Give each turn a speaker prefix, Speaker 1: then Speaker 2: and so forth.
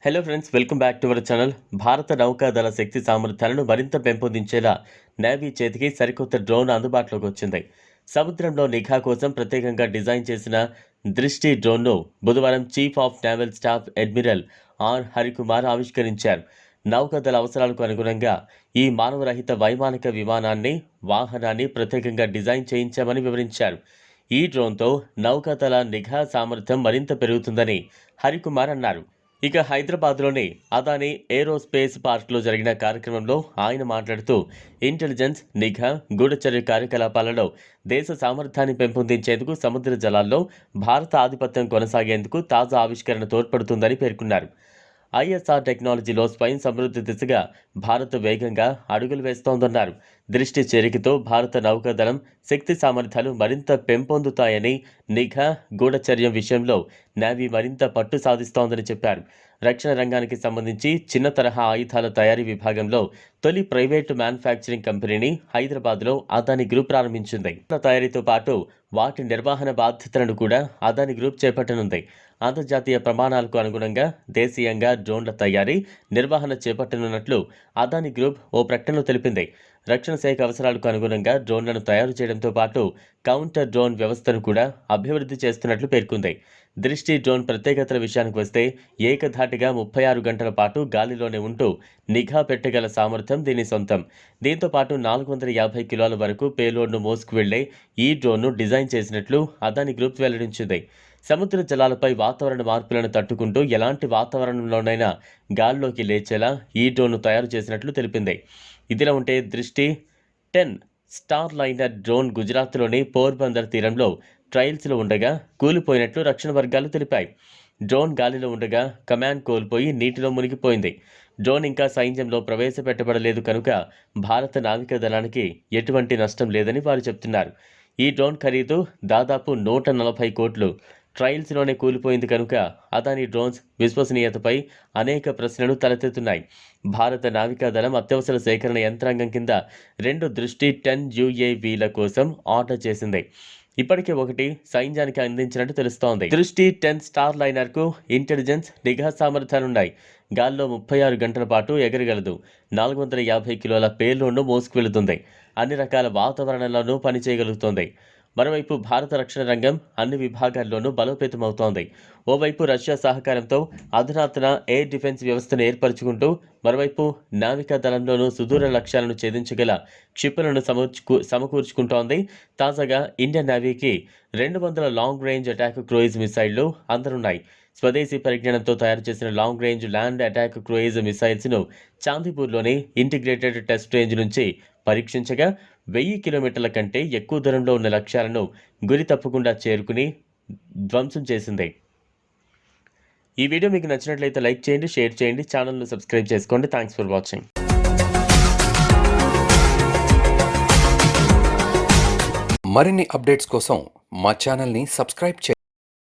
Speaker 1: Hello friends, welcome back to our channel. భారత నౌకాదళ శక్తి సామర్థ్యాలను మరింత పెంపొందించేలా నేవీ చేతికి సరికొత్త డ్రోన్ అందుబాటులోకి వచ్చింది. సముద్రంలో నిఘా కోసం ప్రత్యేకంగా డిజైన్ చేసిన దృష్టి డ్రోన్ను బుధవారం chief of naval staff admiral R Harikumar ఆవిష్కరించారు. నౌకాదళ అవసరాలకు అనుగుణంగా ఈ మానవరహిత వైమానిక వాహనాన్ని ప్రత్యేకంగా డిజైన్ చేయించామని వివరించారు. ఈ డ్రోన్తో నౌకాదళ నిఘా సామర్థ్యం మరింత పెరుగుతుందని హరికుమార్ అన్నారు. ఇక హైదరాబాద్లోని అదానీ ఏరోస్పేస్ పార్క్లో జరిగిన కార్యక్రమంలో ఆయన మాట్లాడుతూ ఇంటెలిజెన్స్, నిఘా, గూఢచర్య కార్యకలాపాలలో దేశ సామర్థ్యాన్ని పెంపొందించేందుకు సముద్ర జలాల్లో భారత ఆధిపత్యం కొనసాగేందుకు తాజా ఆవిష్కరణ తోడ్పడుతుందని పేర్కొన్నారు. ఐఎస్ఆర్ టెక్నాలజీలో స్వయం సమృద్ధి దిశగా భారత్ వేగంగా అడుగులు వేస్తోందన్నారు. దృష్టి చేరికతో భారత నౌకాదళం శక్తి సామర్థ్యాలు మరింత పెంపొందుతాయని, నిఘా, గూఢచర్యం విషయంలో నేవీ మరింత పట్టు సాధిస్తోందని చెప్పారు. రక్షణ రంగానికి సంబంధించి చిన్న తరహా ఆయుధాల తయారీ విభాగంలో తొలి ప్రైవేటు మ్యానుఫ్యాక్చరింగ్ కంపెనీని హైదరాబాద్లో అదానీ గ్రూప్ ప్రారంభించింది. తయారీతో పాటు వాటి నిర్వహణ బాధ్యతలను కూడా అదానీ గ్రూప్ చేపట్టనుంది. అంతర్జాతీయ ప్రమాణాలకు అనుగుణంగా దేశీయంగా డ్రోన్ల తయారీ, నిర్వహణ చేపట్టనున్నట్లు అదానీ గ్రూప్ ఓ ప్రకటనలో తెలిపింది. రక్షణ శాఖ అవసరాలకు అనుగుణంగా డ్రోన్లను తయారు చేయడంతో పాటు కౌంటర్ డ్రోన్ వ్యవస్థను కూడా అభివృద్ధి చేస్తున్నట్లు పేర్కొంది. దృష్టి డ్రోన్ ప్రత్యేకతల విషయానికి వస్తే ఏకధాటిగా 36 గంటల పాటు గాలిలోనే ఉంటూ నిఘా పెట్టగల సామర్థ్యం దీని సొంతం. దీంతో పాటు 450 కిలోల వరకు పేలోడ్ను మోసుకు వెళ్లే ఈ డ్రోన్ను డిజైన్ చేసినట్లు అదానీ గ్రూప్ వెల్లడించింది. సముద్ర జలాలపై వాతావరణ మార్పులను తట్టుకుంటూ ఎలాంటి వాతావరణంలోనైనా గాల్లోకి లేచేలా ఈ డ్రోన్ను తయారు చేసినట్లు తెలిపింది. ఇదిలా ఉంటే దృష్టి 10 స్టార్ లైనర్ డ్రోన్ గుజరాత్లోని పోర్బందర్ తీరంలో ట్రయల్స్లో ఉండగా కూలిపోయినట్లు రక్షణ వర్గాలు తెలిపాయి. డ్రోన్ గాలిలో ఉండగా కమాండ్ కోల్పోయి నీటిలో మునిగిపోయింది. డ్రోన్ ఇంకా సైన్యంలో ప్రవేశపెట్టబడలేదు కనుక భారత నావికా దళానికి ఎటువంటి నష్టం లేదని వారు చెప్తున్నారు. ఈ డ్రోన్ ఖరీదు దాదాపు 140 కోట్లు. ట్రయల్స్లోనే కూలిపోయింది కనుక అదానీ డ్రోన్స్ విశ్వసనీయతపై అనేక ప్రశ్నలు తలెత్తుతున్నాయి. భారత నావికా దళం అత్యవసర సేకరణ యంత్రాంగం కింద 2 దృష్టి 10 UAVల కోసం ఆర్డర్ చేసింది. ఇప్పటికే ఒకటి సైన్యానికి అందించినట్టు తెలుస్తోంది. దృష్టి 10 స్టార్ లైనర్కు ఇంటెలిజెన్స్, నిఘా సామర్థ్యాలున్నాయి. గాల్లో 36 గంటల పాటు ఎగరగలదు. 450 కిలోల పేలోడ్ను మోసుకు వెళుతుంది. అన్ని రకాల వాతావరణంలోనూ పనిచేయగలుగుతోంది. మరోవైపు భారత రక్షణ రంగం అన్ని విభాగాల్లోనూ బలోపేతమవుతోంది. ఓవైపు రష్యా సహకారంతో అధునాతన ఎయిర్ డిఫెన్స్ వ్యవస్థను ఏర్పరచుకుంటూ, మరోవైపు నావికా దళంలోనూ సుదూర లక్ష్యాలను ఛేదించగల క్షిపణులను సమకూర్చుకుంటోంది. తాజాగా ఇండియన్ నేవీకి 200 లాంగ్ రేంజ్ అటాక్ క్రూయిజ్ మిసైళ్లు అందనున్నాయి. స్వదేశీ పరిజ్ఞానంతో తయారు చేసిన long range land attack cruise మిసైల్స్ను చాందీపూర్లోని ఇంటిగ్రేటెడ్ టెస్ట్ రేంజ్ నుంచి పరీక్షించగా 1000 కిలోమీటర్ల కంటే ఎక్కువ దూరంలో ఉన్న లక్ష్యాలను గురి తప్పకుండా చేరుకుని ధ్వంసం చేసింది. ఈ వీడియో మీకు నచ్చినట్లయితే లైక్ చేయండి, షేర్ చేయండి, ఛానల్ను సబ్స్క్రైబ్ చేసుకోండి. Thanks for watching.
Speaker 2: మరిన్ని అప్డేట్స్ కోసం మా ఛానల్ని సబ్స్క్రైబ్ చేయండి.